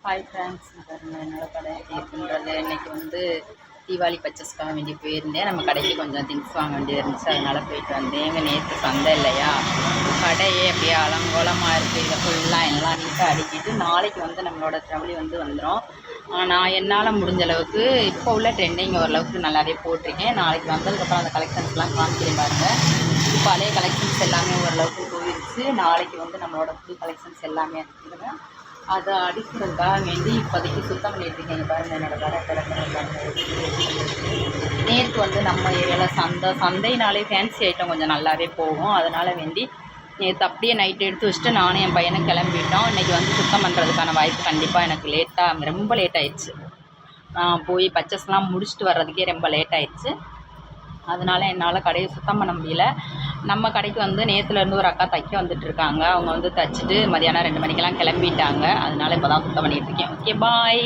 Hi friends, பாருங்க என்னோட கடை எப்படி இருக்குன்றது. இன்றைக்கி வந்து தீபாவளி பர்ச்சேஸ்க்காக வேண்டி போயிருந்தேன். நம்ம கடைக்கு கொஞ்சம் திங்ஸ் வாங்க வேண்டியது இருந்துச்சு, அதனால் போயிட்டு வந்தேன். எங்கள் நேற்று சந்தை இல்லையா, கடையே அப்படியே அலங்கோலமாக இருக்குது. இதை ஃபுல்லாக எல்லாம் நீட்டாக அடிக்கிட்டு நாளைக்கு வந்து நம்மளோட ட்ரவலி வந்துடும். நான் என்னால் முடிஞ்ச அளவுக்கு இப்போ உள்ள ட்ரெண்டிங் ஓரளவுக்கு நல்லாவே போட்டிருக்கேன். நாளைக்கு வந்ததுக்கப்புறம் அந்த கலெக்ஷன்ஸ்லாம் காமிக்கிறேன் பாருங்கள். பழைய கலெக்ஷன்ஸ் எல்லாமே ஓரளவுக்கு போயிடுச்சு. நாளைக்கு வந்து நம்மளோட புது கலெக்ஷன்ஸ் எல்லாமே இருக்குதுங்க. அதை அடிக்கிறதுக்காக வேண்டி இப்போதைக்கு சுத்தம் பண்ணிட்டுருக்கேன். பாருங்கள் என்னோட கடை கிடக்கிறது. நேற்று வந்து நம்ம ஏரியாவில் சந்தைனாலே ஃபேன்சி ஐட்டம் கொஞ்சம் நல்லாவே போகும். அதனால் வேண்டி நேற்று அப்படியே நைட்டு எடுத்து வச்சுட்டு நானும் என் பையனை கிளம்பிட்டோம். இன்றைக்கி வந்து சுத்தம் பண்ணுறதுக்கான வாய்ப்பு கண்டிப்பாக எனக்கு ரொம்ப லேட் ஆயிடுச்சு. போய் பர்ச்சேஸ்லாம் முடிச்சுட்டு வர்றதுக்கே ரொம்ப லேட் ஆயிடுச்சு. அதனால் என்னால் கடையை சுத்தம் பண்ண முடியல. நம்ம கடைக்கு வந்து நேற்றுலேருந்து ஒரு அக்கா தைக்க வந்துட்டுருக்காங்க. அவங்க வந்து தைச்சிட்டு மதியானம் 2 மணிக்கெல்லாம் கிளம்பிட்டாங்க. அதனால் இப்போ தான் சுத்தம் பண்ணிகிட்ருக்கேன். ஓகே, பாய்.